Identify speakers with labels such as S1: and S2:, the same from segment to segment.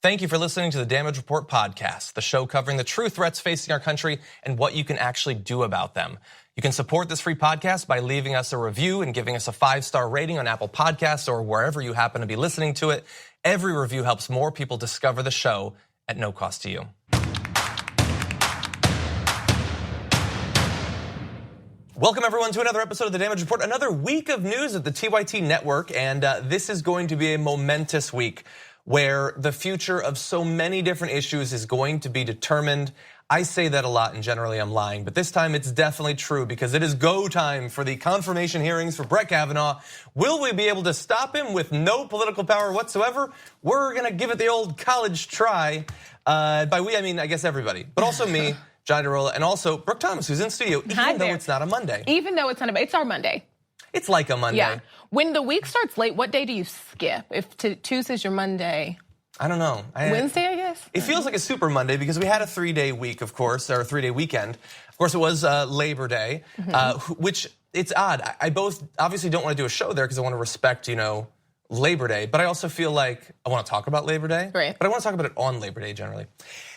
S1: Thank you for listening to the Damage Report podcast, the show covering the true threats facing our country and what you can actually do about them. You can support this free podcast by leaving us a review and giving us a 5-star rating on Apple Podcasts or wherever you happen to be listening to it. Every review helps more people discover the show at no cost to you. Welcome everyone to another episode of the Damage Report, another week of news at the TYT network, and this is going to be a momentous week where the future of so many different issues is going to be determined. I say that a lot and generally I'm lying, but this time it's definitely true because it is go time for the confirmation hearings for Brett Kavanaugh. Will we be able to stop him with no political power whatsoever? We're gonna give it the old college try. By we, I mean, I guess everybody, but also me, John DeRola, and also Brooke Thomas, who's in studio, even though it's not a Monday.
S2: Even though it's not it's our Monday.
S1: It's like a Monday.
S2: Yeah. When the week starts late, what day do you skip? If Tuesday's your Monday?
S1: I don't know.
S2: Wednesday, I guess?
S1: It feels like a super Monday because we had a 3-day week, of course, or a 3-day weekend. Of course, it was Labor Day, which it's odd. I both obviously don't want to do a show there because I want to respect, Labor Day, but I also feel like I want to talk about Labor Day,
S2: right.
S1: But I want to talk about it on Labor Day generally.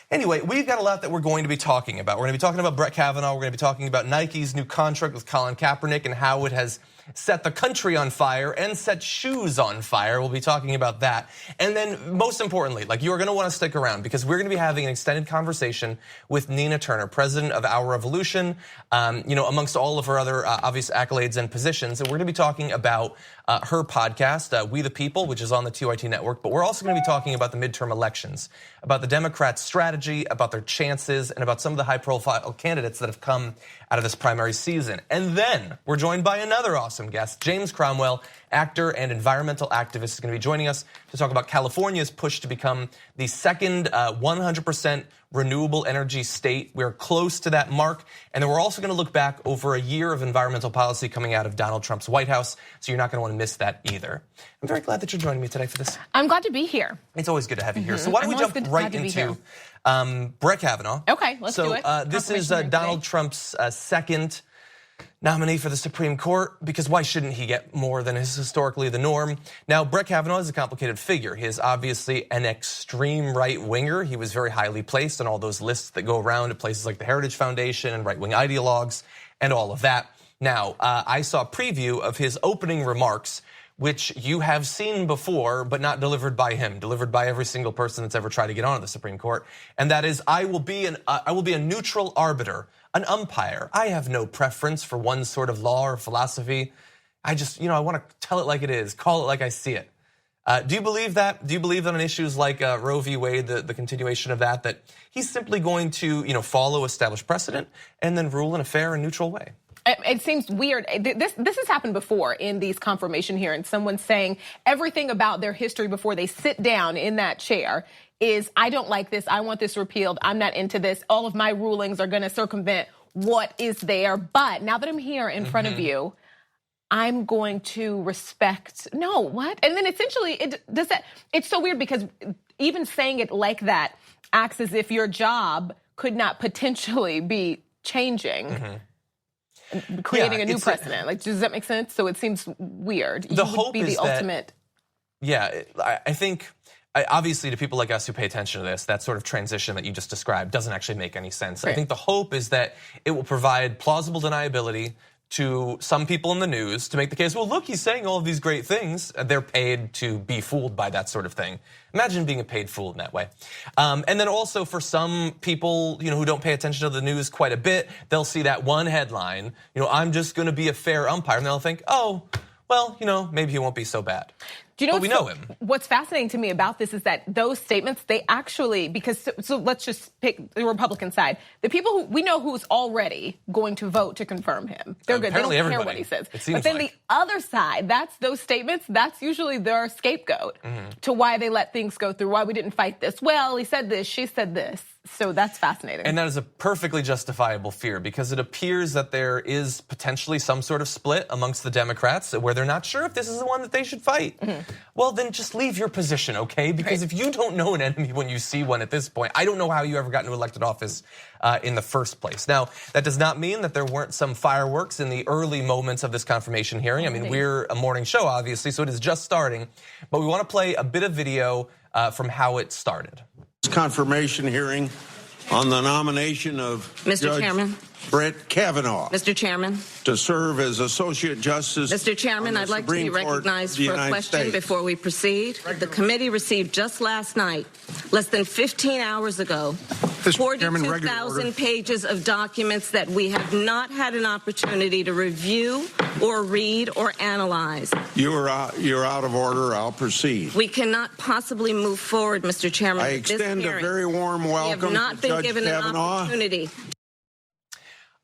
S1: Anyway, we've got a lot that we're going to be talking about. We're going to be talking about Brett Kavanaugh. We're going to be talking about Nike's new contract with Colin Kaepernick and how it has set the country on fire and set shoes on fire. We'll be talking about that. And then most importantly, you're going to want to stick around because we're going to be having an extended conversation with Nina Turner, president of Our Revolution, amongst all of her other obvious accolades and positions. And we're going to be talking about her podcast, We the People, which is on the TYT network. But we're also going to be talking about the midterm elections, about the Democrats' strategy, about their chances, and about some of the high-profile candidates that have come out of this primary season. And then we're joined by another awesome guest, James Cromwell, actor and environmental activist, is going to be joining us to talk about California's push to become the second 100% renewable energy state. We're close to that mark. And then we're also going to look back over a year of environmental policy coming out of Donald Trump's White House. So you're not going to want to miss that either. I'm very glad that you're joining me today for this.
S2: I'm glad to be here.
S1: It's always good to have you here. So why don't we jump right into Brett Kavanaugh.
S2: Okay, let's do it.
S1: This is Donald Trump's second nominee for the Supreme Court, because why shouldn't he get more than is historically the norm? Now, Brett Kavanaugh is a complicated figure. He is obviously an extreme right-winger. He was very highly placed on all those lists that go around at places like the Heritage Foundation and right-wing ideologues and all of that. Now, I saw a preview of his opening remarks, which you have seen before, but not delivered by him, delivered by every single person that's ever tried to get onto the Supreme Court. And that is, I will be a neutral arbiter, an umpire. I have no preference for one sort of law or philosophy. I just, I want to tell it like it is, call it like I see it. Do you believe that? Do you believe that on issues like Roe v. Wade, the continuation of that he's simply going to, follow established precedent and then rule in a fair and neutral way?
S2: It seems weird. This has happened before in these confirmation hearings. Someone saying everything about their history before they sit down in that chair is, I don't like this, I want this repealed, I'm not into this, all of my rulings are gonna circumvent what is there. But now that I'm here in front of you, I'm going to respect, no, what? And then essentially, it's so weird because even saying it like that acts as if your job could not potentially be changing. Creating a new precedent. Does that make sense? So it seems weird.
S1: The hope is
S2: the ultimate.
S1: I think, obviously to people like us who pay attention to this, that sort of transition that you just described doesn't actually make any sense. Right. I think the hope is that it will provide plausible deniability to some people in the news to make the case, well, look, he's saying all of these great things. They're paid to be fooled by that sort of thing. Imagine being a paid fool in that way. And then also for some people, who don't pay attention to the news quite a bit, they'll see that one headline, I'm just going to be a fair umpire. And they'll think, oh, well, maybe he won't be so bad.
S2: Do you know
S1: but we know him.
S2: What's fascinating to me about this is that those statements, they actually, so let's just pick the Republican side. The people who, we know who's already going to vote to confirm him. They're good. They don't care what he says. But then the other side, those statements, that's usually their scapegoat to why they let things go through, why we didn't fight this. Well, he said this, she said this. So that's fascinating.
S1: And that is a perfectly justifiable fear because it appears that there is potentially some sort of split amongst the Democrats where they're not sure if this is the one that they should fight. Well, then just leave your position, okay? Because if you don't know an enemy when you see one at this point, I don't know how you ever got into elected office in the first place. Now, that does not mean that there weren't some fireworks in the early moments of this confirmation hearing. I mean, we're a morning show, obviously, so it is just starting. But we want to play a bit of video from how it started.
S3: Confirmation hearing on the nomination of
S4: Mr. Chairman.
S3: Brett Kavanaugh.
S4: Mr. Chairman.
S3: To serve as Associate Justice.
S4: Mr. Chairman, I'd like to be recognized for a question before we proceed. The committee received just last night, less than 15 hours ago, 42,000 pages of documents that we have not had an opportunity to review or read or analyze.
S3: You're out of order. I'll proceed.
S4: We cannot possibly move forward, Mr. Chairman.
S3: I extend a very warm welcome
S4: we have not
S3: to
S4: been
S3: Judge
S4: given
S3: Kavanaugh.
S4: an opportunity.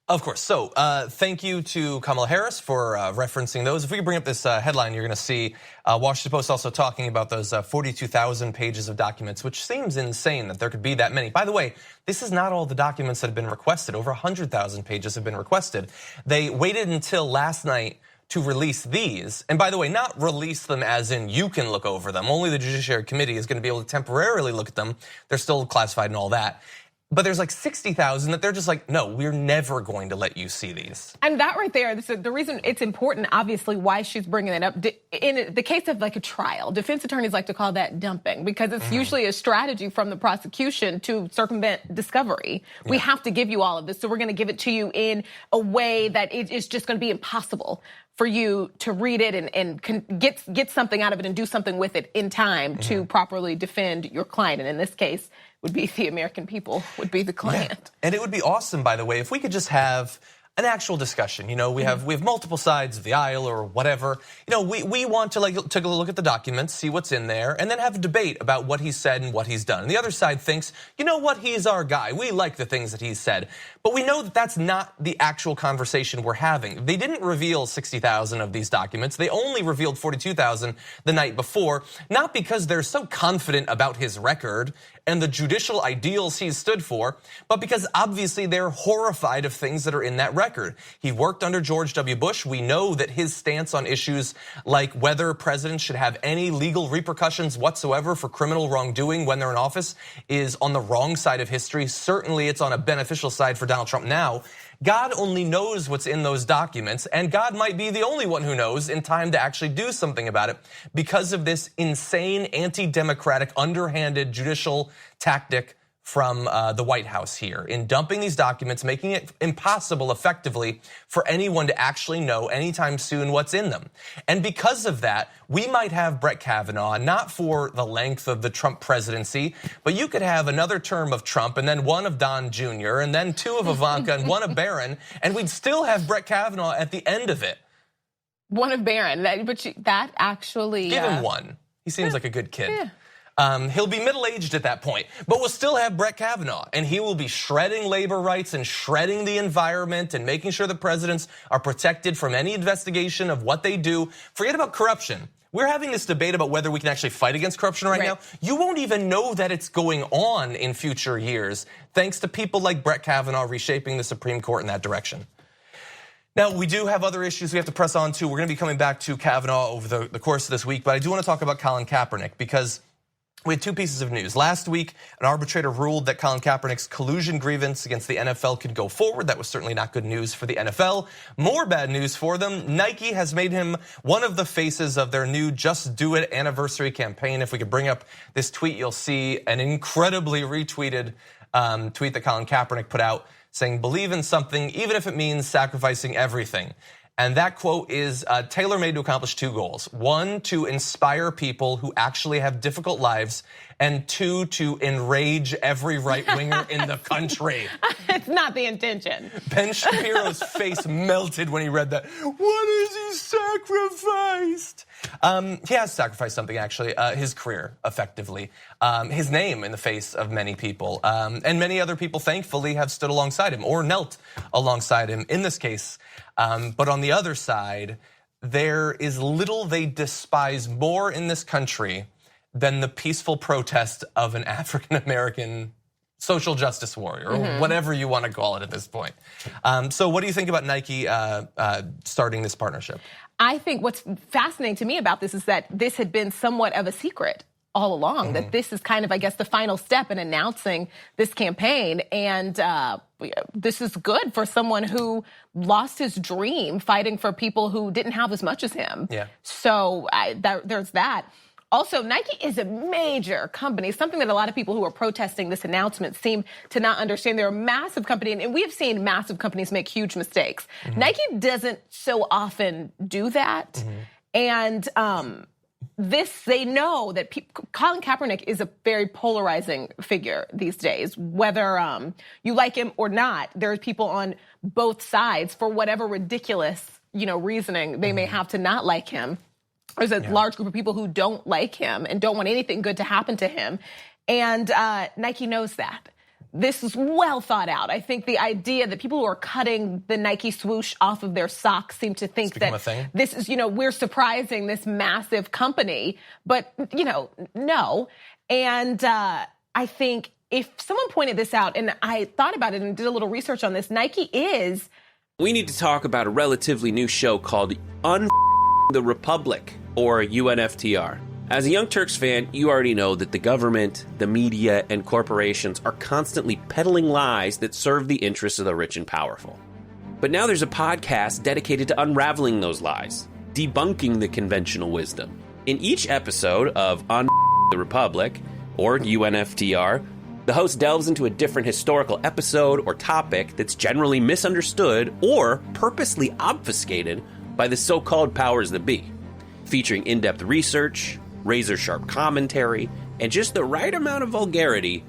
S1: Of course. So thank you to Kamala Harris for referencing those. If we could bring up this headline, you're going to see Washington Post also talking about those 42,000 pages of documents, which seems insane that there could be that many. By the way, this is not all the documents that have been requested. Over 100,000 pages have been requested. They waited until last night to release these. And by the way, not release them as in you can look over them. Only the Judiciary Committee is going to be able to temporarily look at them. They're still classified and all that. But there's like 60,000 that they're just like, no, we're never going to let you see these.
S2: And that right there, the reason it's important, obviously, why she's bringing it up. In the case of like a trial, defense attorneys like to call that dumping because it's usually a strategy from the prosecution to circumvent discovery. Yeah. We have to give you all of this, so we're going to give it to you in a way that it is just going to be impossible for you to read it and get something out of it and do something with it in time to properly defend your client. And in this case, would be the American people, would be the client.
S1: Yeah. And it would be awesome, by the way, if we could just have an actual discussion. You know, we have multiple sides of the aisle or whatever. You know, we want to take a look at the documents, see what's in there, and then have a debate about what he said and what he's done. And the other side thinks, you know what, he's our guy. We like the things that he's said. But we know that that's not the actual conversation we're having. They didn't reveal 60,000 of these documents. They only revealed 42,000 the night before, not because they're so confident about his record and the judicial ideals he's stood for, but because obviously they're horrified of things that are in that record. He worked under George W. Bush. We know that his stance on issues like whether presidents should have any legal repercussions whatsoever for criminal wrongdoing when they're in office is on the wrong side of history. Certainly it's on a beneficial side for Donald Trump now. God only knows what's in those documents, and God might be the only one who knows in time to actually do something about it because of this insane, anti-democratic, underhanded judicial tactic from the White House here in dumping these documents, making it impossible effectively for anyone to actually know anytime soon what's in them. And because of that, we might have Brett Kavanaugh, not for the length of the Trump presidency, but you could have another term of Trump and then one of Don Jr. and then two of Ivanka and one of Barron, and we'd still have Brett Kavanaugh at the end of it.
S2: One of Barron, that actually...
S1: Give him one. He seems like a good kid.
S2: Yeah.
S1: He'll be middle-aged at that point, but we'll still have Brett Kavanaugh, and he will be shredding labor rights and shredding the environment and making sure the presidents are protected from any investigation of what they do. Forget about corruption. We're having this debate about whether we can actually fight against corruption right now. You won't even know that it's going on in future years, thanks to people like Brett Kavanaugh reshaping the Supreme Court in that direction. Now, we do have other issues we have to press on to. We're going to be coming back to Kavanaugh over the course of this week, but I do want to talk about Colin Kaepernick because we had two pieces of news. Last week, an arbitrator ruled that Colin Kaepernick's collusion grievance against the NFL could go forward. That was certainly not good news for the NFL. More bad news for them. Nike has made him one of the faces of their new Just Do It anniversary campaign. If we could bring up this tweet, you'll see an incredibly retweeted tweet that Colin Kaepernick put out saying, "Believe in something, even if it means sacrificing everything." And that quote is tailor-made to accomplish two goals. One, to inspire people who actually have difficult lives. And two, to enrage every right-winger in the country.
S2: It's not the intention.
S1: Ben Shapiro's face melted when he read that. What has he sacrificed? He has sacrificed something, actually, his career, effectively. His name in the face of many people. And many other people, thankfully, have stood alongside him or knelt alongside him in this case. But on the other side, there is little they despise more in this country than the peaceful protest of an African-American social justice warrior, or whatever you want to call it at this point. So what do you think about Nike starting this partnership?
S2: I think what's fascinating to me about this is that this had been somewhat of a secret all along, that this is kind of, I guess, the final step in announcing this campaign. And this is good for someone who lost his dream fighting for people who didn't have as much as him.
S1: Yeah.
S2: So there's that. Also, Nike is a major company, something that a lot of people who are protesting this announcement seem to not understand. They're a massive company, and we have seen massive companies make huge mistakes. Nike doesn't so often do that. And they know that Colin Kaepernick is a very polarizing figure these days. Whether you like him or not, there are people on both sides for whatever ridiculous, reasoning they may have to not like him. There's a large group of people who don't like him and don't want anything good to happen to him. And Nike knows that. This is well thought out. I think the idea that people who are cutting the Nike swoosh off of their socks seem to think that this is, we're surprising this massive company. But, no. And I think if someone pointed this out, and I thought about it and did a little research on this, Nike is...
S5: We need to talk about a relatively new show called Unveils the Republic, or UNFTR. As a Young Turks fan, you already know that the government, the media, and corporations are constantly peddling lies that serve the interests of the rich and powerful. But now there's a podcast dedicated to unraveling those lies, debunking the conventional wisdom. In each episode of Unveils the Republic, or UNFTR, the host delves into a different historical episode or topic that's generally misunderstood or purposely obfuscated by the so-called powers that be, featuring in-depth research, razor-sharp commentary, and just the right amount of vulgarity.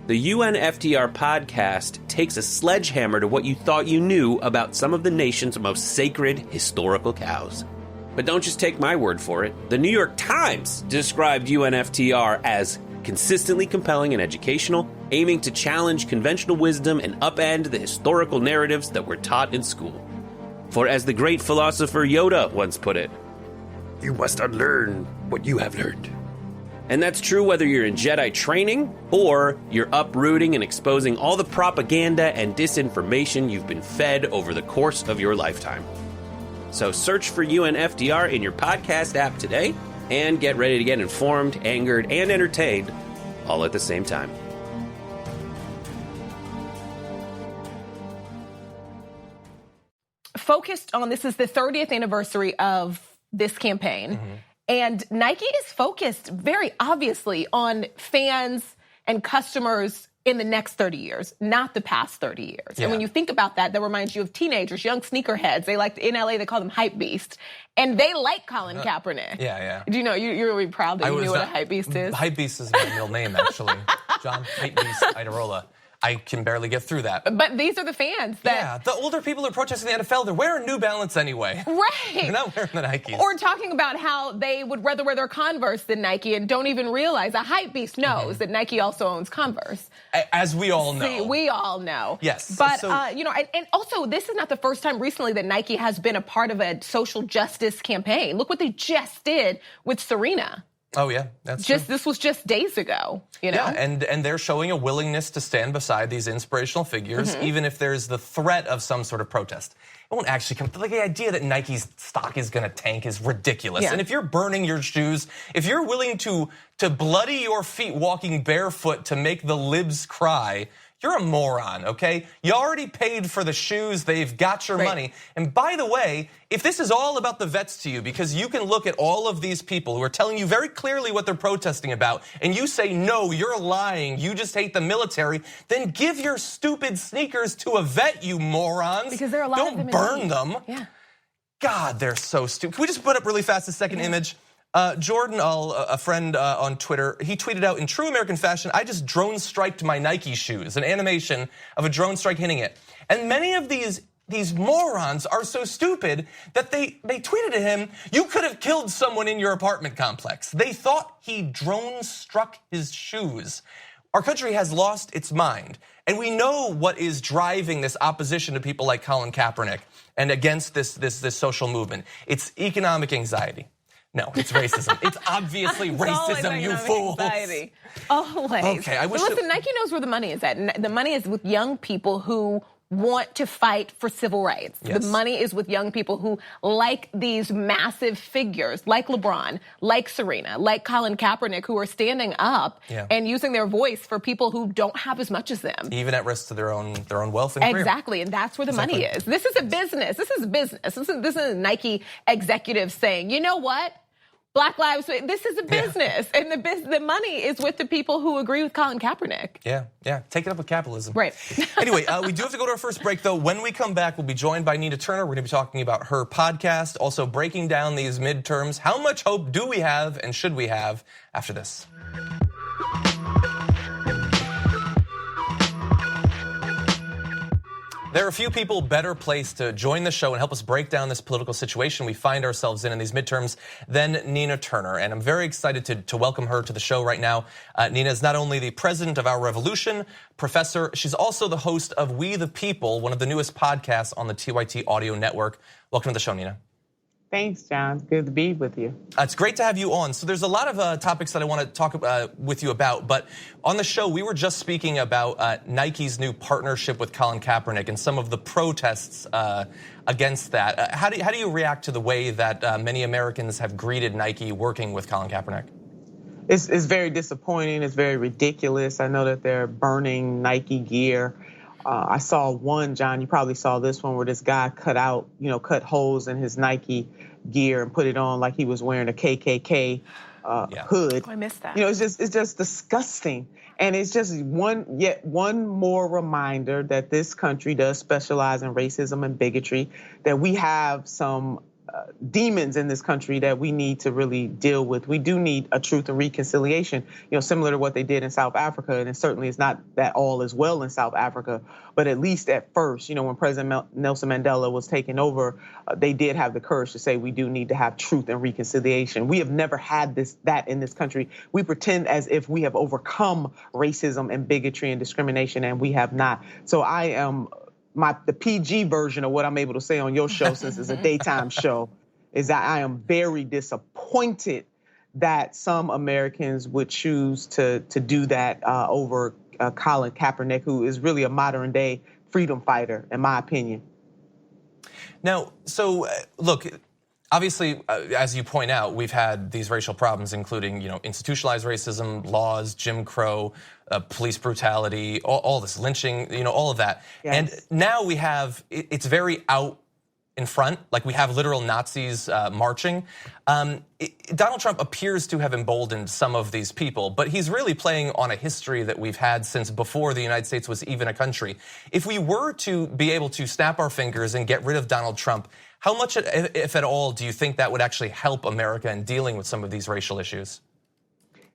S5: The UNFTR podcast takes a sledgehammer to what you thought you knew about some of the nation's most sacred historical cows. But don't just take my word for it. The New York Times described UNFTR as consistently compelling and educational, aiming to challenge conventional wisdom and upend the historical narratives that were taught in school. For as the great philosopher Yoda once put it, you must unlearn what you have learned. And that's true whether you're in Jedi training or you're uprooting and exposing all the propaganda and disinformation you've been fed over the course of your lifetime. So search for UNFTR in your podcast app today and get ready to get informed, angered, and entertained all at the same time.
S2: Focused on, this is the 30th anniversary of this campaign, and Nike is focused very obviously on fans and customers in the next 30 years, not the past 30 years. And when you think about that, that reminds you of teenagers, young sneakerheads. They like, in LA, they call them hype beast, and they like Colin Kaepernick. Do you know, you're really proud that you knew what a hype beast is?
S1: Hype beast is my middle name, actually. John Hype Beast Iderola. I can barely get through that.
S2: But these are the fans that...
S1: the older people who are protesting the NFL, they're wearing New Balance anyway.
S2: Right.
S1: They're not wearing the Nikes.
S2: Or talking about how they would rather wear their Converse than Nike and don't even realize a hype beast knows that Nike also owns Converse.
S1: As we all know.
S2: See, we all know.
S1: Yes.
S2: But, and also this is not the first time recently that Nike has been a part of a social justice campaign. Look what they just did with Serena.
S1: Oh, yeah, that's true.
S2: This was just days ago,
S1: Yeah, and they're showing a willingness to stand beside these inspirational figures, even if there's the threat of some sort of protest. It won't actually come. Like, the idea that Nike's stock is going to tank is ridiculous. And if you're burning your shoes, if you're willing to bloody your feet walking barefoot to make the libs cry, you're a moron, okay? You already paid for the shoes. They've got your money. And by the way, if this is all about the vets to you, because you can look at all of these people who are telling you very clearly what they're protesting about, and you say, no, you're lying, you just hate the military, then give your stupid sneakers to a vet, you morons.
S2: Because there are a lot of them.
S1: Don't burn them.
S2: Yeah.
S1: God, they're so stupid. Can we just put up really fast the second image? Jordan, a friend on Twitter, he tweeted out, in true American fashion, I just drone striked my Nike shoes, an animation of a drone strike hitting it. And many of these morons are so stupid that they tweeted to him, you could have killed someone in your apartment complex. They thought he drone struck his shoes. Our country has lost its mind. And we know what is driving this opposition to people like Colin Kaepernick and against this social movement. It's economic anxiety. No, it's racism. It's obviously racism, you fools.
S2: Anxiety. Always.
S1: Okay, I wish.
S2: But listen, Nike knows where the money is at. The money is with young people who want to fight for civil rights.
S1: Yes.
S2: The money is with young people who like these massive figures, like LeBron, like Serena, like Colin Kaepernick, who are standing up and using their voice for people who don't have as much as them.
S1: Even at risk to their own wealth and career.
S2: Exactly, and that's where the money is. This is a business. This is business. This is Nike executives saying, you know what? Black Lives Matter. This is a business, and the money is with the people who agree with Colin Kaepernick.
S1: Yeah. Take it up with capitalism.
S2: Right.
S1: Anyway, we do have to go to our first break, though. When we come back, we'll be joined by Nina Turner. We're going to be talking about her podcast, also breaking down these midterms. How much hope do we have and should we have after this? There are a few people better placed to join the show and help us break down this political situation we find ourselves in these midterms than Nina Turner. And I'm very excited to welcome her to the show right now. Nina is not only the president of Our Revolution, professor, she's also the host of We the People, one of the newest podcasts on the TYT Audio Network. Welcome to the show, Nina.
S6: Thanks, John. Good to be with you.
S1: It's great to have you on. So there's a lot of topics that I want to talk with you about. But on the show, we were just speaking about Nike's new partnership with Colin Kaepernick and some of the protests against that. How do you react to the way that many Americans have greeted Nike working with Colin Kaepernick?
S6: It's very disappointing. It's very ridiculous. I know that they're burning Nike gear. I saw one, John, you probably saw this one, where this guy cut holes in his Nike gear and put it on like he was wearing a KKK hood.
S2: Oh, I missed that.
S6: It's just disgusting. And it's just one more reminder that this country does specialize in racism and bigotry, that we have some demons in this country that we need to really deal with. We do need a truth and reconciliation, similar to what they did in South Africa. And it certainly is not that all is well in South Africa, but at least at first, when President Nelson Mandela was taking over, they did have the courage to say we do need to have truth and reconciliation. We have never had that in this country. We pretend as if we have overcome racism and bigotry and discrimination, and we have not. So I am the PG version of what I'm able to say on your show, since it's a daytime show, is that I am very disappointed that some Americans would choose to do that over Colin Kaepernick, who is really a modern day freedom fighter, in my opinion.
S1: Now, so look, obviously, as you point out, we've had these racial problems, including, institutionalized racism, laws, Jim Crow, police brutality, all this lynching, all of that. Yes. And now we have, it's very out in front, like we have literal Nazis marching. Donald Trump appears to have emboldened some of these people, but he's really playing on a history that we've had since before the United States was even a country. If we were to be able to snap our fingers and get rid of Donald Trump, how much, if at all, do you think that would actually help America in dealing with some of these racial issues?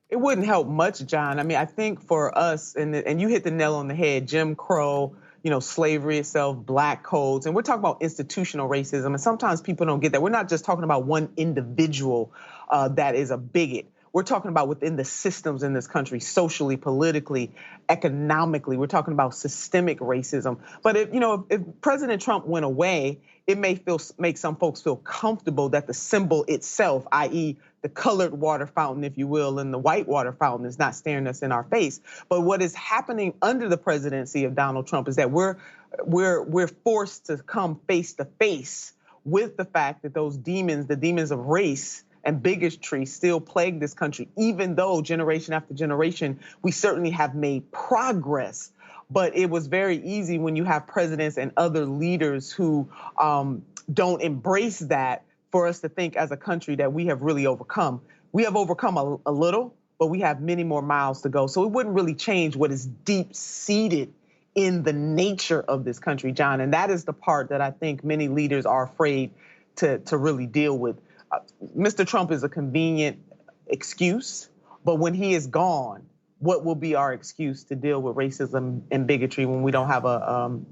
S6: It wouldn't help much, John. I mean, I think for us, and you hit the nail on the head, Jim Crow, slavery itself, black codes, and we're talking about institutional racism, and sometimes people don't get that. We're not just talking about one individual that is a bigot. We're talking about within the systems in this country, socially, politically, economically. We're talking about systemic racism. But if President Trump went away, it may make some folks feel comfortable that the symbol itself, i.e. the colored water fountain, if you will, and the white water fountain is not staring us in our face. But what is happening under the presidency of Donald Trump is that we're forced to come face to face with the fact that those demons, the demons of race and bigotry, still plague this country, even though generation after generation, we certainly have made progress. But it was very easy when you have presidents and other leaders who don't embrace that, for us to think as a country that we have really overcome. We have overcome a little, but we have many more miles to go. So it wouldn't really change what is deep-seated in the nature of this country, John. And that is the part that I think many leaders are afraid to really deal with. Mr. Trump is a convenient excuse, but when he is gone, what will be our excuse to deal with racism and bigotry when we don't have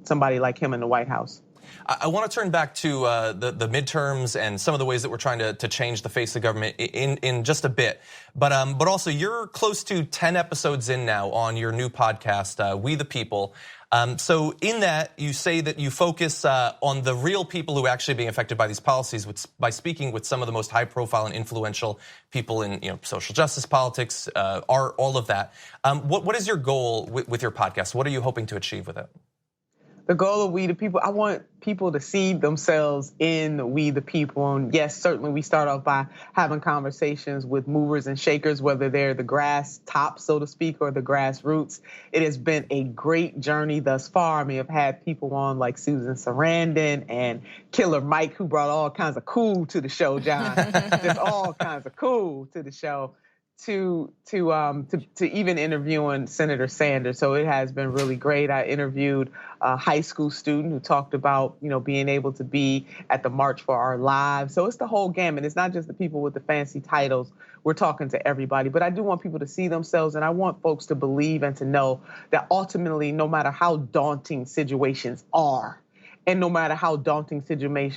S6: somebody like him in the White House?
S1: I want to turn back to the midterms and some of the ways that we're trying to change the face of government in just a bit. But also, you're close to 10 episodes in now on your new podcast, We the People. So in that, you say that you focus on the real people who are actually being affected by these policies by speaking with some of the most high-profile and influential people in social justice, politics, art, all of that. What is your goal with your podcast? What are you hoping to achieve with it?
S6: The goal of We the People, I want people to see themselves in We the People. And yes, certainly we start off by having conversations with movers and shakers, whether they're the grass top, so to speak, or the grassroots. It has been a great journey thus far. I mean, I've had people on like Susan Sarandon and Killer Mike, who brought all kinds of cool to the show, John. Just all kinds of cool to the show. To even interviewing Senator Sanders. So it has been really great. I interviewed a high school student who talked about, being able to be at the March for Our Lives. So it's the whole gamut. It's not just the people with the fancy titles. We're talking to everybody. But I do want people to see themselves, and I want folks to believe and to know that ultimately, no matter how daunting situations are, and no matter how daunting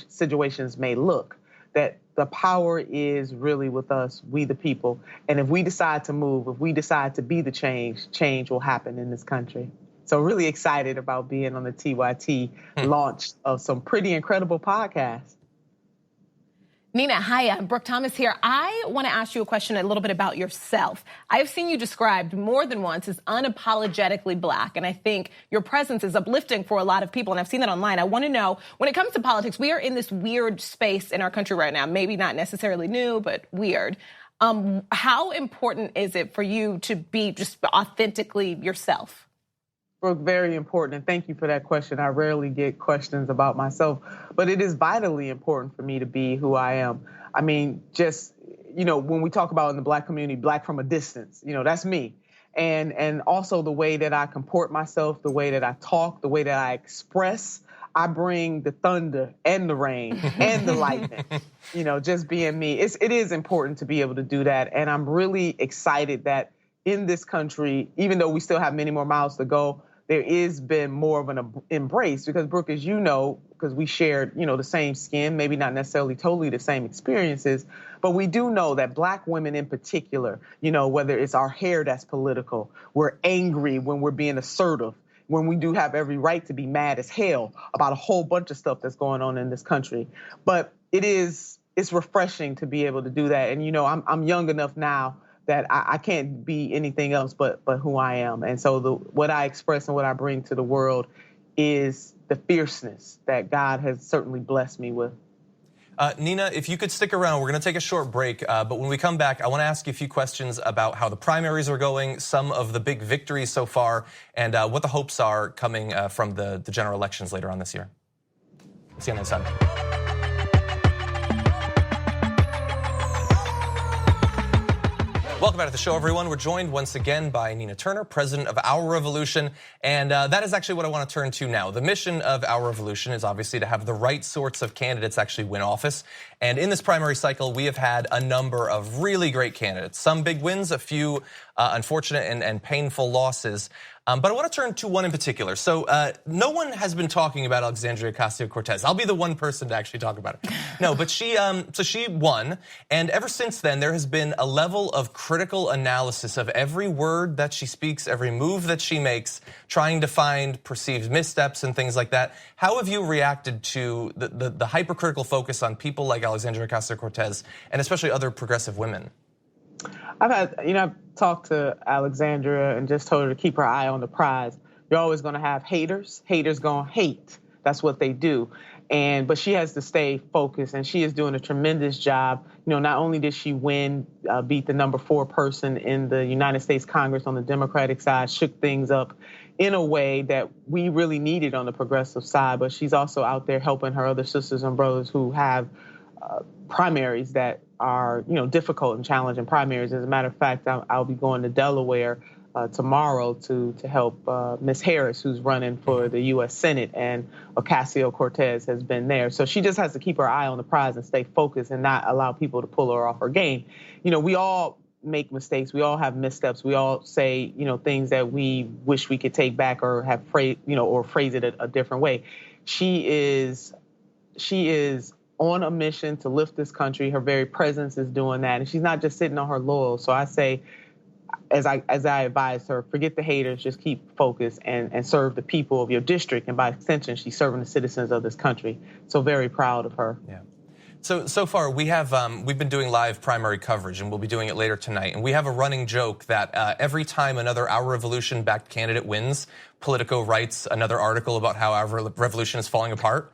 S6: situations may look, that the power is really with us, we the people. And if we decide to move, if we decide to be the change will happen in this country. So really excited about being on the TYT launch of some pretty incredible podcasts.
S2: Nina, hi, Brooke Thomas here. I want to ask you a question a little bit about yourself. I've seen you described more than once as unapologetically Black, and I think your presence is uplifting for a lot of people, and I've seen that online. I want to know, when it comes to politics, we are in this weird space in our country right now, maybe not necessarily new, but weird. How important is it for you to be just authentically yourself?
S6: Brooke, very important, and thank you for that question. I rarely get questions about myself, but it is vitally important for me to be who I am. I mean, just, when we talk about in the Black community, Black from a distance, that's me. And also the way that I comport myself, the way that I talk, the way that I express, I bring the thunder and the rain and the lightning, just being me. It is important to be able to do that, and I'm really excited that in this country, even though we still have many more miles to go, there is been more of an embrace because, Brooke, as you know, because we shared, the same skin, maybe not necessarily totally the same experiences, but we do know that Black women in particular, whether it's our hair that's political, we're angry when we're being assertive, when we do have every right to be mad as hell about a whole bunch of stuff that's going on in this country. But it's refreshing to be able to do that. And, I'm young enough now that I can't be anything else but who I am. And so what I express and what I bring to the world is the fierceness that God has certainly blessed me with.
S1: Nina, if you could stick around, we're going to take a short break. But when we come back, I want to ask you a few questions about how the primaries are going, some of the big victories so far, and what the hopes are coming from the general elections later on this year. See you on the other side. Welcome back to the show, everyone. We're joined once again by Nina Turner, president of Our Revolution, and that is actually what I want to turn to now. The mission of Our Revolution is obviously to have the right sorts of candidates actually win office, and in this primary cycle, we have had a number of really great candidates. Some big wins, a few unfortunate and painful losses. But I want to turn to one in particular. So no one has been talking about Alexandria Ocasio-Cortez. I'll be the one person to actually talk about it. No, but she won. And ever since then, there has been a level of critical analysis of every word that she speaks, every move that she makes, trying to find perceived missteps and things like that. How have you reacted to the hypercritical focus on people like Alexandria Ocasio-Cortez and especially other progressive women?
S6: I've talked to Alexandria and just told her to keep her eye on the prize. You're always going to have haters. Haters going to hate. That's what they do. But she has to stay focused, and she is doing a tremendous job. Not only did she win, beat the number 4 person in the United States Congress on the Democratic side, shook things up in a way that we really needed on the progressive side, but she's also out there helping her other sisters and brothers who have primaries that are, difficult and challenging primaries. As a matter of fact, I'll be going to Delaware tomorrow to help Ms. Harris, who's running for the U.S. Senate, and Ocasio-Cortez has been there. So she just has to keep her eye on the prize and stay focused and not allow people to pull her off her game. We all make mistakes. We all have missteps. We all say, things that we wish we could take back or have phrase it a different way. She is on a mission to lift this country. Her very presence is doing that. And she's not just sitting on her laurels. So I say, as I advise her, forget the haters, just keep focused and serve the people of your district. And by extension, she's serving the citizens of this country. So very proud of her.
S1: Yeah. So far we've been doing live primary coverage, and we'll be doing it later tonight. And we have a running joke that every time another Our Revolution-backed candidate wins, Politico writes another article about how Our Revolution is falling apart.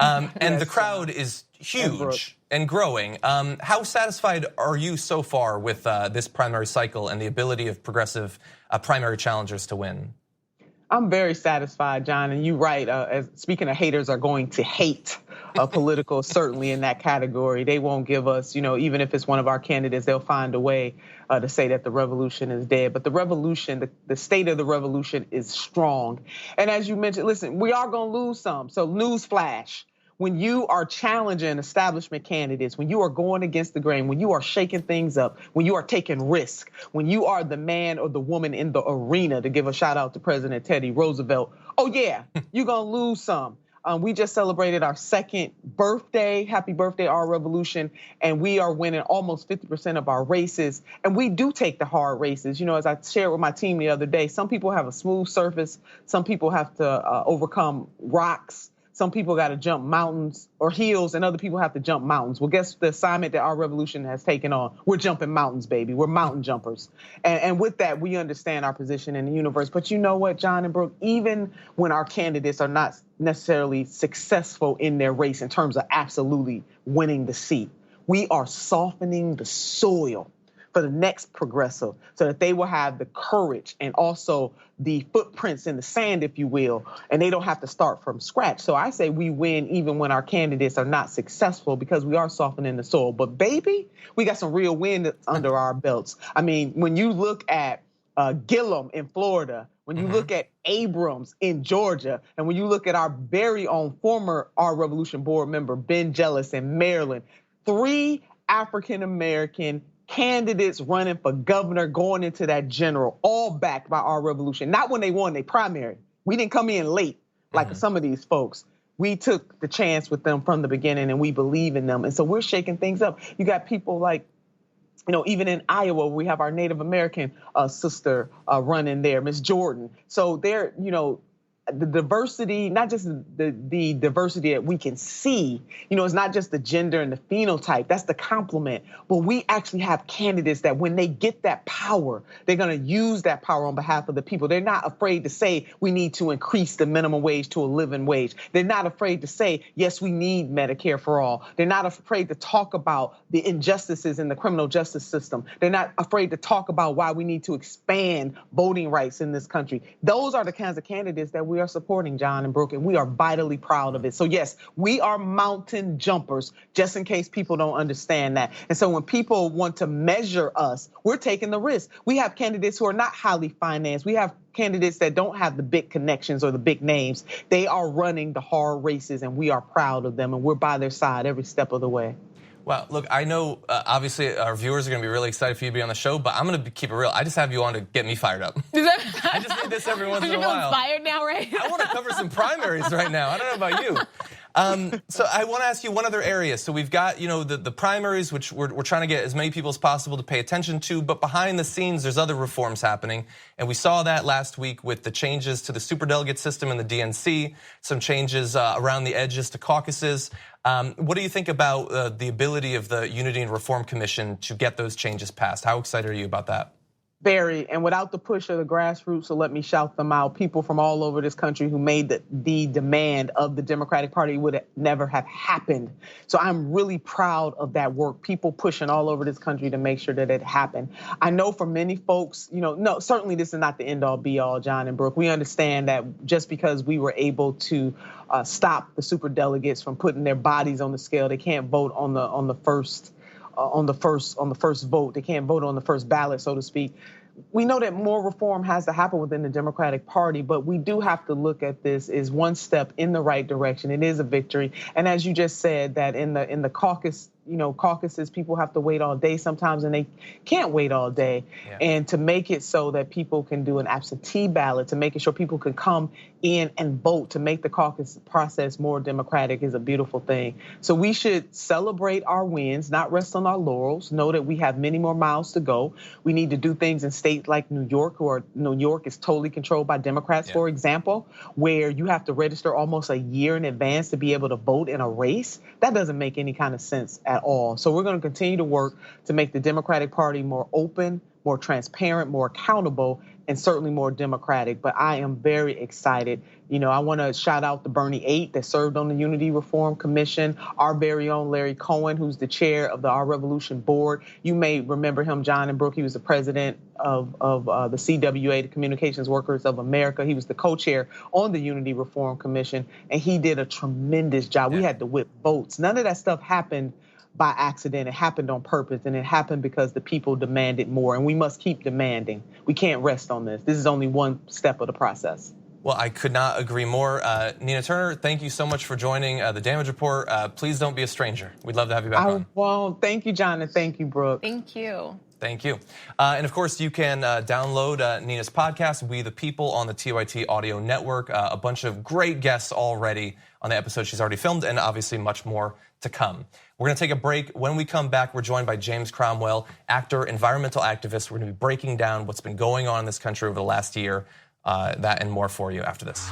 S1: And the crowd is huge and growing. How satisfied are you so far with this primary cycle and the ability of progressive primary challengers to win?
S6: I'm very satisfied, John, and you're right. As speaking of haters are going to hate Politico, certainly in that category. They won't give us, even if it's one of our candidates, they'll find a way to say that the revolution is dead. But the revolution, the state of the revolution is strong. And as you mentioned, listen, we are going to lose some. So news flash. When you are challenging establishment candidates, when you are going against the grain, when you are shaking things up, when you are taking risk, when you are the man or the woman in the arena, to give a shout out to President Teddy Roosevelt, oh yeah, you're gonna lose some. We just celebrated our 2nd birthday. Happy birthday, Our Revolution. And we are winning almost 50% of our races. And we do take the hard races. As I shared with my team the other day, some people have a smooth surface. Some people have to overcome rocks. Some people got to jump mountains or hills, and other people have to jump mountains. Well, guess the assignment that Our Revolution has taken on? We're jumping mountains, baby. We're mountain jumpers. And with that, we understand our position in the universe. But you know what, John and Brooke, even when our candidates are not necessarily successful in their race in terms of absolutely winning the seat, we are softening the soil for the next progressive so that they will have the courage and also the footprints in the sand, if you will, and they don't have to start from scratch. So I say we win even when our candidates are not successful because we are softening the soil. But baby, we got some real wind under our belts. I mean, when you look at Gillum in Florida, when you look at Abrams in Georgia, and when you look at our very own former Our Revolution board member, Ben Jealous in Maryland, 3 African-American candidates running for governor going into that general, all backed by Our Revolution. Not when they won their primary. We didn't come in late like some of these folks. We took the chance with them from the beginning, and we believe in them. And so we're shaking things up. You got people like, even in Iowa, we have our Native American sister running there, Miss Jordan. So they're, the diversity, not just the diversity that we can see, it's not just the gender and the phenotype, that's the complement. But we actually have candidates that when they get that power, they're gonna use that power on behalf of the people. They're not afraid to say we need to increase the minimum wage to a living wage. They're not afraid to say, yes, we need Medicare for all. They're not afraid to talk about the injustices in the criminal justice system. They're not afraid to talk about why we need to expand voting rights in this country. Those are the kinds of candidates that we are supporting, John and Brooke, and we are vitally proud of it. So yes, we are mountain jumpers, just in case people don't understand that. And so when people want to measure us, we're taking the risk. We have candidates who are not highly financed. We have candidates that don't have the big connections or the big names. They are running the hard races, and we are proud of them, and we're by their side every step of the way.
S1: Well, look, I know obviously our viewers are going to be really excited for you to be on the show, but I'm going to keep it real. I just have you on to get me fired up. I just need this every once in a while.
S2: Are you inspired now, right?
S1: I want to cover some primaries right now. I don't know about you. So I want to ask you one other area. So we've got, the primaries, which we're trying to get as many people as possible to pay attention to, but behind the scenes, there's other reforms happening. And we saw that last week with the changes to the superdelegate system in the DNC, some changes around the edges to caucuses. What do you think about the ability of the Unity and Reform Commission to get those changes passed? How excited are you about that?
S6: Very, and without the push of the grassroots, so let me shout them out, people from all over this country who made the demand of the Democratic Party would never have happened. So I'm really proud of that work, people pushing all over this country to make sure that it happened. I know for many folks, no, certainly this is not the end all be all, John and Brooke. We understand that just because we were able to stop the superdelegates from putting their bodies on the scale, they can't vote on the first vote. They can't vote on the first ballot, so to speak. We know that more reform has to happen within the Democratic Party, but we do have to look at this as one step in the right direction. It is a victory. And as you just said, that in the caucus caucuses, people have to wait all day sometimes, and they can't wait all day.
S1: Yeah.
S6: And to make it so that people can do an absentee ballot, to make it sure people can come in and vote, to make the caucus process more democratic is a beautiful thing. So we should celebrate our wins, not rest on our laurels, know that we have many more miles to go. We need to do things in states like New York, New York is totally controlled by Democrats, for example, where you have to register almost a year in advance to be able to vote in a race. That doesn't make any kind of sense at all. So we're going to continue to work to make the Democratic Party more open, more transparent, more accountable, and certainly more democratic. But I am very excited. I want to shout out the Bernie 8 that served on the Unity Reform Commission, our very own Larry Cohen, who's the chair of the Our Revolution board. You may remember him, John and Brooke. He was the president of the CWA, the Communications Workers of America. He was the co-chair on the Unity Reform Commission, and he did a tremendous job. We had to whip votes. None of that stuff happened by accident. It happened on purpose, and it happened because the people demanded more, and we must keep demanding. We can't rest on this. This is only one step of the process.
S1: Well, I could not agree more. Nina Turner, thank you so much for joining the Damage Report. Please don't be a stranger. We'd love to have you back on.
S6: Well, thank you, John, and thank you, Brooke.
S2: Thank you.
S1: Thank you. And of course, you can download Nina's podcast, We the People, on the TYT Audio Network. A bunch of great guests already on the episode she's already filmed, and obviously much more to come. We're going to take a break. When we come back, we're joined by James Cromwell, actor, environmental activist. We're going to be breaking down what's been going on in this country over the last year. That and more for you after this.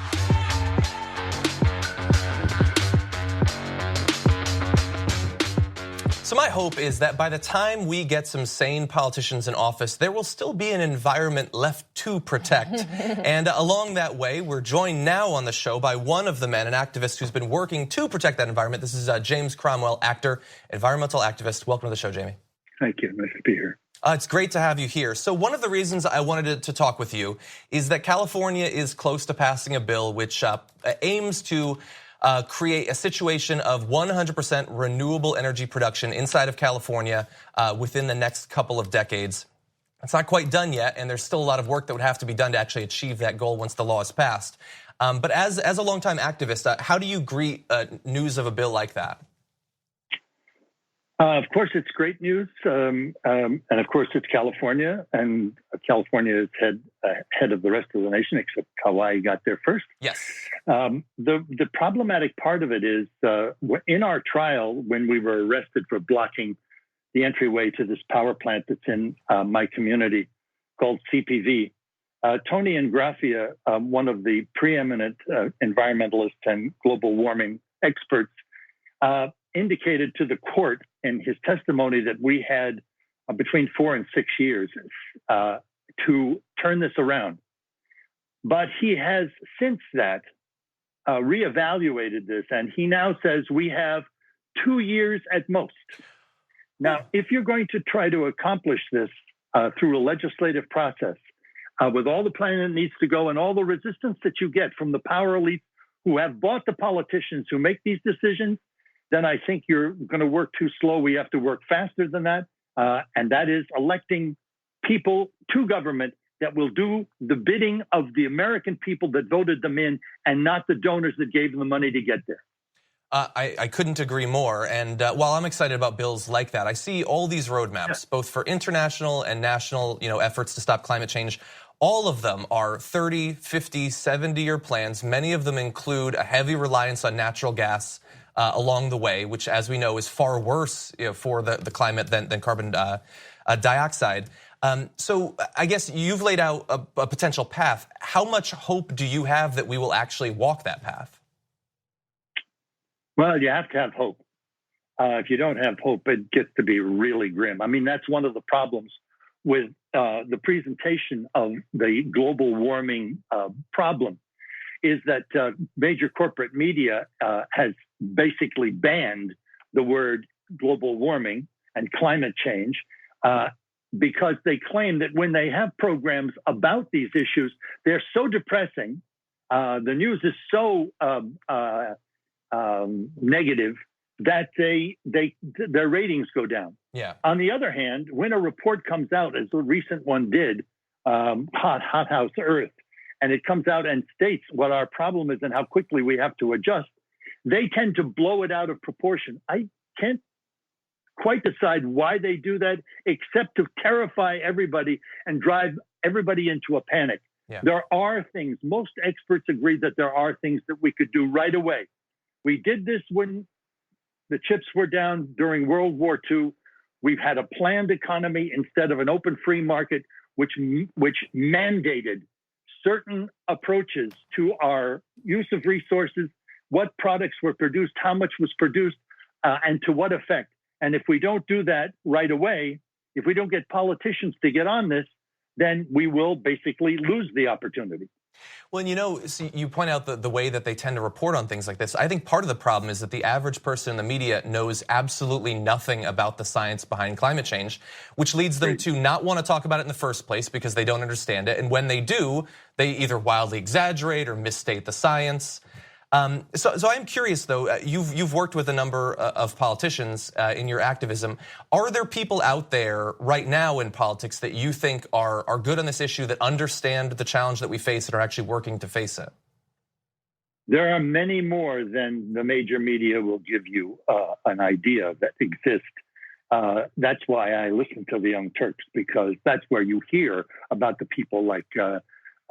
S1: So my hope is that by the time we get some sane politicians in office, there will still be an environment left to protect. And along that way, we're joined now on the show by one of the men, an activist who's been working to protect that environment. This is James Cromwell, actor, environmental activist. Welcome to the show, Jamie.
S7: Thank you. Nice to be here.
S1: It's great to have you here. So one of the reasons I wanted to talk with you is that California is close to passing a bill which aims to create a situation of 100% renewable energy production inside of California within the next couple of decades. It's not quite done yet, and there's still a lot of work that would have to be done to actually achieve that goal once the law is passed. But as a longtime activist, how do you greet news of a bill like that?
S7: Of course, it's great news, and of course, it's California, and California is head of the rest of the nation, except Hawaii got there first.
S1: Yes.
S7: The problematic part of it is in our trial, when we were arrested for blocking the entryway to this power plant that's in my community called CPV, Tony Ingraffia, one of the preeminent environmentalists and global warming experts, indicated to the court in his testimony that we had between 4 and 6 years to turn this around. But he has since that reevaluated this, and he now says we have 2 years at most. Now, if you're going to try to accomplish this through a legislative process, with all the planning that needs to go and all the resistance that you get from the power elites who have bought the politicians who make these decisions, then I think you're going to work too slow. We have to work faster than that. And that is electing people to government that will do the bidding of the American people that voted them in and not the donors that gave them the money to get there.
S1: I couldn't agree more. And while I'm excited about bills like that, I see all these roadmaps, both for international and national efforts to stop climate change. All of them are 30, 50, 70-year plans. Many of them include a heavy reliance on natural gas along the way, which, as we know, is far worse for the climate than carbon dioxide. So I guess you've laid out a potential path. How much hope do you have that we will actually walk that path?
S7: Well, you have to have hope. If you don't have hope, it gets to be really grim. I mean, that's one of the problems with the presentation of the global warming problem, is that major corporate media has basically banned the word global warming and climate change because they claim that when they have programs about these issues, they're so depressing. The news is so negative that their ratings go down.
S1: Yeah.
S7: On the other hand, when a report comes out, as the recent one did, Hot House Earth, and it comes out and states what our problem is and how quickly we have to adjust, they tend to blow it out of proportion. I can't quite decide why they do that, except to terrify everybody and drive everybody into a panic. Yeah. There are things, most experts agree that there are things that we could do right away. We did this when the chips were down during World War II. We've had a planned economy instead of an open free market, which mandated certain approaches to our use of resources, what products were produced, how much was produced, and to what effect. And if we don't do that right away, if we don't get politicians to get on this, then we will basically lose the opportunity.
S1: Well, you point out the way that they tend to report on things like this. I think part of the problem is that the average person in the media knows absolutely nothing about the science behind climate change, which leads them to not want to talk about it in the first place because they don't understand it. And when they do, they either wildly exaggerate or misstate the science. So I'm curious, though, you've worked with a number of politicians in your activism. Are there people out there right now in politics that you think are good on this issue, that understand the challenge that we face and are actually working to face it?
S7: There are many more than the major media will give you an idea that exist. That's why I listen to the Young Turks, because that's where you hear about the people like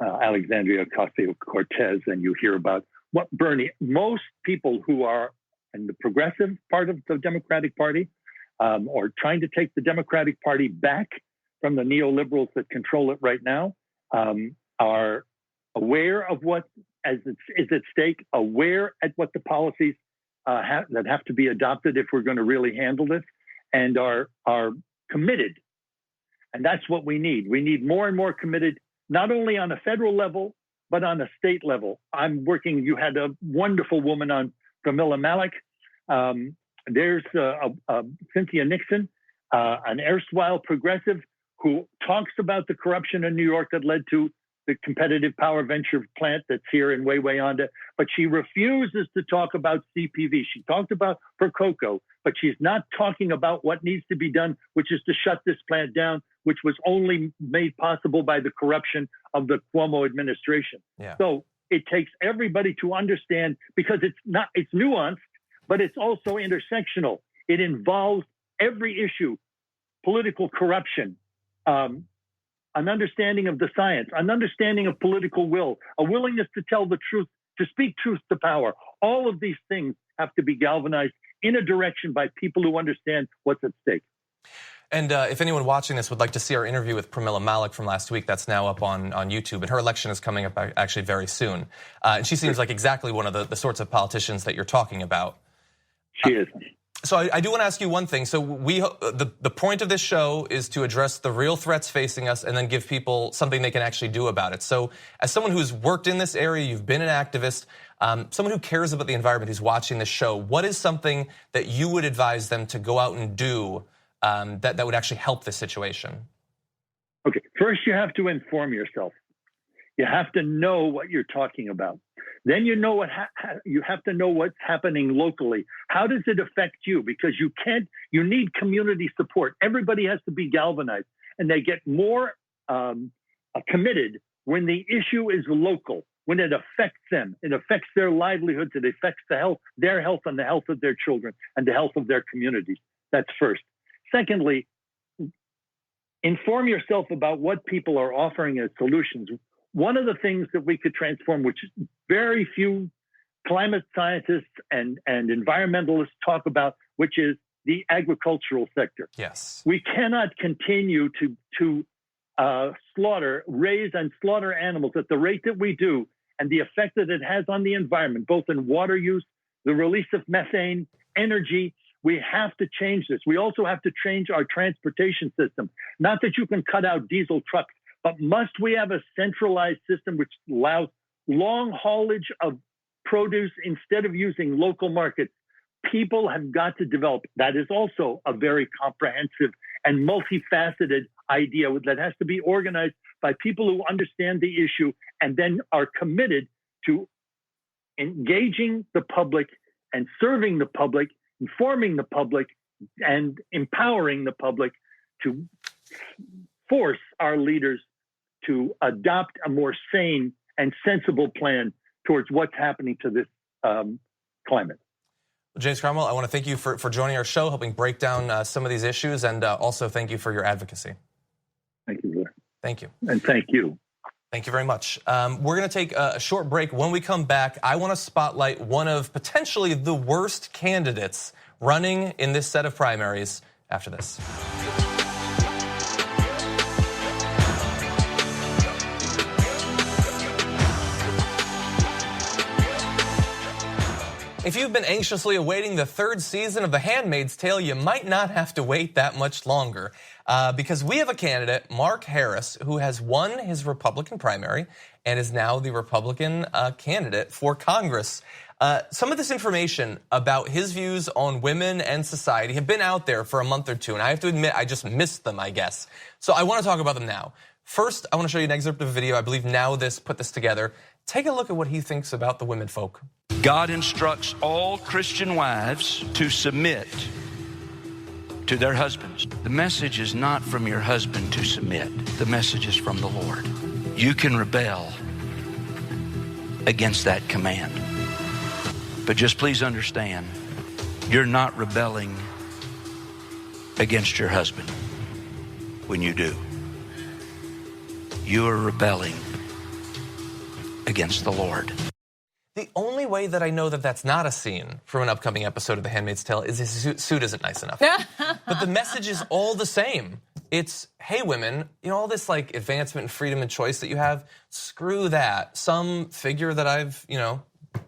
S7: Alexandria Ocasio-Cortez, and you hear about what Bernie, most people who are in the progressive part of the Democratic Party, or trying to take the Democratic Party back from the neoliberals that control it right now, are aware of what is at stake, aware at what the policies that have to be adopted if we're going to really handle this, and are committed. And that's what we need. We need more and more committed, not only on a federal level, but on a state level. You had a wonderful woman on, Pramila Malik. There's Cynthia Nixon, an erstwhile progressive, who talks about the corruption in New York that led to the competitive power venture plant that's here in Wayanda, but she refuses to talk about CPV. She talked about Percoco, but she's not talking about what needs to be done, which is to shut this plant down, which was only made possible by the corruption of the Cuomo administration. Yeah. So it takes everybody to understand, because it's nuanced, but it's also intersectional. It involves every issue: political corruption, an understanding of the science, an understanding of political will, a willingness to tell the truth, to speak truth to power. All of these things have to be galvanized in a direction by people who understand what's at stake.
S1: And if anyone watching this would like to see our interview with Pramila Malik from last week, that's now up on YouTube. And her election is coming up actually very soon. And she seems like exactly one of the sorts of politicians that you're talking about.
S7: She is.
S1: So I do want to ask you one thing. So the point of this show is to address the real threats facing us and then give people something they can actually do about it. So as someone who's worked in this area, you've been an activist, someone who cares about the environment who's watching this show, what is something that you would advise them to go out and do that would actually help this situation?
S7: Okay, first you have to inform yourself. You have to know what you're talking about. Then you have to know what's happening locally. How does it affect you? Because you need community support. Everybody has to be galvanized, and they get more committed when the issue is local, when it affects them. It affects their livelihoods. It affects their health and the health of their children and the health of their communities. That's first. Secondly, inform yourself about what people are offering as solutions. One of the things that we could transform, which very few climate scientists and environmentalists talk about, which is the agricultural sector.
S1: Yes.
S7: We cannot continue to raise and slaughter animals at the rate that we do, and the effect that it has on the environment, both in water use, the release of methane, energy. We have to change this. We also have to change our transportation system. Not that you can cut out diesel trucks, but must we have a centralized system which allows long haulage of produce instead of using local markets? People have got to develop. That is also a very comprehensive and multifaceted idea that has to be organized by people who understand the issue and then are committed to engaging the public and serving the public, informing the public, and empowering the public to force our leaders to adopt a more sane and sensible plan towards what's happening to this climate.
S1: James Cromwell, I want to thank you for joining our show, helping break down some of these issues, and also thank you for your advocacy.
S7: Thank you, sir.
S1: Thank you.
S7: And thank you.
S1: Thank you very much. We're going to take a short break. When we come back, I want to spotlight one of potentially the worst candidates running in this set of primaries after this. If you've been anxiously awaiting the third season of The Handmaid's Tale, you might not have to wait that much longer because we have a candidate, Mark Harris, who has won his Republican primary and is now the Republican candidate for Congress. Some of this information about his views on women and society have been out there for a month or two, and I have to admit I just missed them, I guess. So I want to talk about them now. First, I want to show you an excerpt of a video. I believe Now This put this together. Take a look at what he thinks about the women folk.
S8: God instructs all Christian wives to submit to their husbands. The message is not from your husband to submit. The message is from the Lord. You can rebel against that command. But just please understand, you're not rebelling against your husband when you do. You are rebelling against the Lord.
S1: The only way that I know that that's not a scene from an upcoming episode of The Handmaid's Tale is his suit isn't nice enough. But the message is all the same. It's, hey, women, all this like advancement and freedom and choice that you have, screw that. Some figure that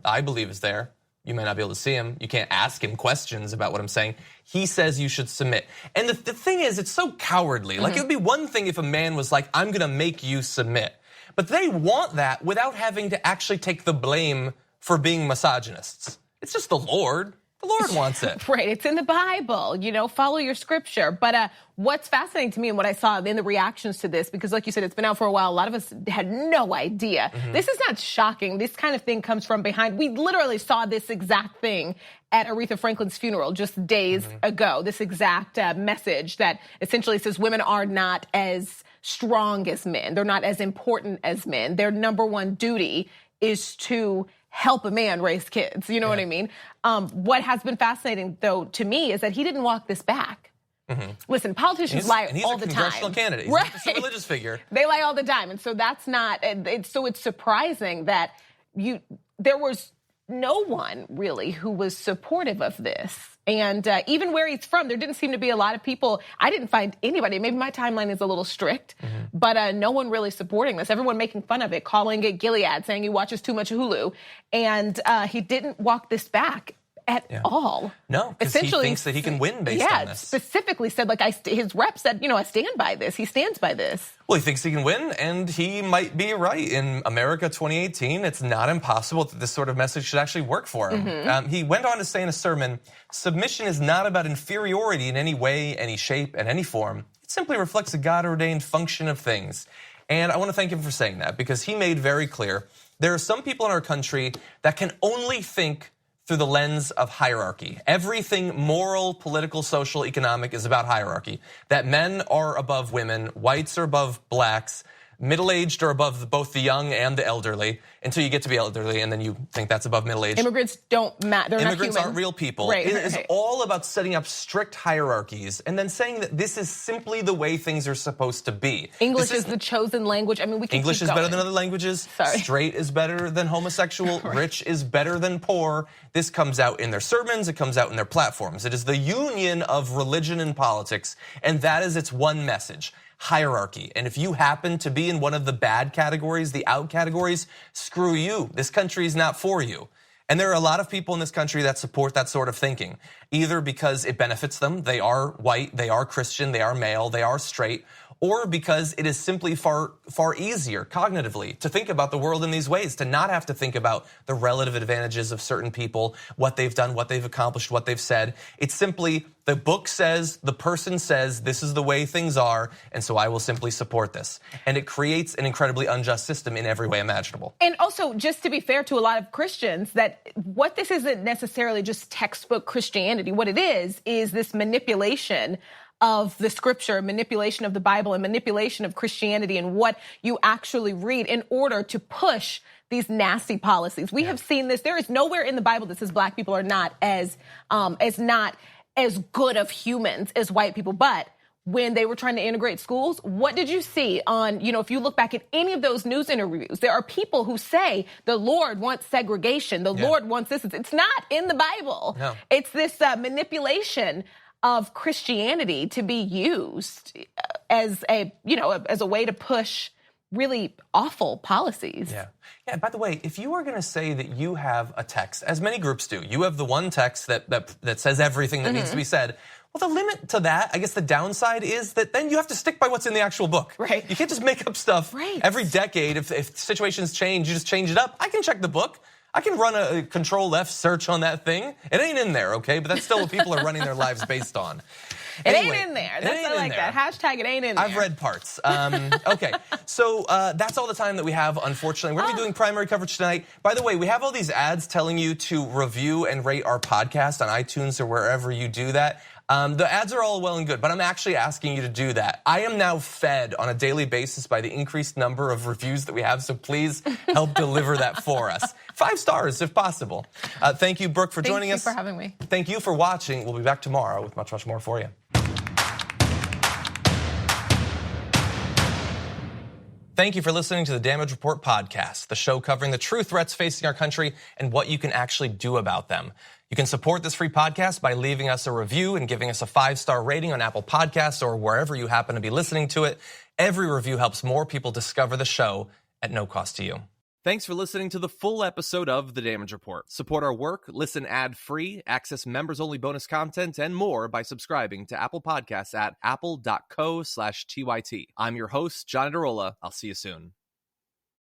S1: I believe is there. You might not be able to see him. You can't ask him questions about what I'm saying. He says you should submit. And the thing is, it's so cowardly. Like, it would be one thing if a man was like, I'm going to make you submit. But they want that without having to actually take the blame for being misogynists. It's just the Lord. The Lord wants it.
S2: Right, it's in the Bible, follow your scripture. But what's fascinating to me and what I saw in the reactions to this, because like you said, it's been out for a while, a lot of us had no idea. This is not shocking. This kind of thing comes from behind. We literally saw this exact thing at Aretha Franklin's funeral just days ago. This exact message that essentially says women are not as strong as men. They're not as important as men. Their number one duty is to help a man raise kids. You know what I mean? What has been fascinating, though, to me is that he didn't walk this back. Listen, politicians lie all the time.
S1: He's a congressional candidate. He's not just a religious figure.
S2: They lie all the time. And so that's not, so it's surprising that there was no one really who was supportive of this. And even where he's from, there didn't seem to be a lot of people. I didn't find anybody. Maybe my timeline is a little strict, but no one really supporting this. Everyone making fun of it, calling it Gilead, saying he watches too much Hulu. And he didn't walk this back at all.
S1: No, because he thinks that he can win based on this.
S2: Specifically said, his rep said, I stand by this. He stands by this.
S1: Well, he thinks he can win, and he might be right. In America 2018, it's not impossible that this sort of message should actually work for him. He went on to say in a sermon, submission is not about inferiority in any way, any shape, and any form. It simply reflects a God-ordained function of things. And I want to thank him for saying that, because he made very clear there are some people in our country that can only think through the lens of hierarchy. Everything moral, political, social, economic is about hierarchy. That men are above women, whites are above blacks, middle-aged are above both the young and the elderly, until you get to be elderly, and then you think that's above middle-aged.
S2: Immigrants don't matter. They're
S1: Immigrants
S2: not human.
S1: aren't real people.
S2: Right,
S1: it is all about setting up strict hierarchies and then saying that this is simply the way things are supposed to be.
S2: English is the chosen language. I mean, we can
S1: English
S2: keep
S1: is
S2: going.
S1: better than other languages.
S2: Sorry.
S1: Straight is better than homosexual. Right. Rich is better than poor. This comes out in their sermons. It comes out in their platforms. It is the union of religion and politics, and that is its one message. Hierarchy. And if you happen to be in one of the bad categories, the out categories, screw you. This country is not for you. And there are a lot of people in this country that support that sort of thinking, either because it benefits them, they are white, they are Christian, they are male, they are straight, or because it is simply far easier cognitively to think about the world in these ways, to not have to think about the relative advantages of certain people, what they've done, what they've accomplished, what they've said. It's simply the book says, the person says, this is the way things are, and so I will simply support this. And it creates an incredibly unjust system in every way imaginable.
S2: And also, just to be fair to a lot of Christians, that what this isn't necessarily just textbook Christianity. What it is this manipulation of the scripture, manipulation of the Bible, and manipulation of Christianity and what you actually read in order to push these nasty policies. We have seen this. There is nowhere in the Bible that says black people are not as good of humans as white people. But when they were trying to integrate schools, what did you see on, if you look back at any of those news interviews, there are people who say the Lord wants segregation, the Lord wants this. It's not in the Bible. No. It's this manipulation of Christianity to be used as a way to push really awful policies.
S1: Yeah, by the way, if you are going to say that you have a text, as many groups do, you have the one text that says everything that needs to be said. Well, the limit to that, I guess the downside is that then you have to stick by what's in the actual book.
S2: Right.
S1: You can't just make up stuff every decade. If situations change, you just change it up. I can check the book. I can run a Control-F search on that thing. It ain't in there, okay? But that's still what people are running their lives based on.
S2: Anyway, ain't in there. That's I like that. Hashtag it ain't in there.
S1: I've read parts. Okay, so that's all the time that we have, unfortunately. We're going to be doing primary coverage tonight. By the way, we have all these ads telling you to review and rate our podcast on iTunes or wherever you do that. The ads are all well and good, but I'm actually asking you to do that. I am now fed on a daily basis by the increased number of reviews that we have, so please help deliver that for us. 5 stars, if possible. Thank you, Brooke, for joining us.
S2: Thank you for having me.
S1: Thank you for watching. We'll be back tomorrow with much, much more for you. Thank you for listening to the Damage Report podcast, the show covering the true threats facing our country and what you can actually do about them. You can support this free podcast by leaving us a review and giving us a 5-star rating on Apple Podcasts or wherever you happen to be listening to it. Every review helps more people discover the show at no cost to you. Thanks for listening to the full episode of The Damage Report. Support our work, listen ad-free, access members-only bonus content, and more by subscribing to Apple Podcasts at apple.co/TYT. I'm your host, John Adarola. I'll see you soon.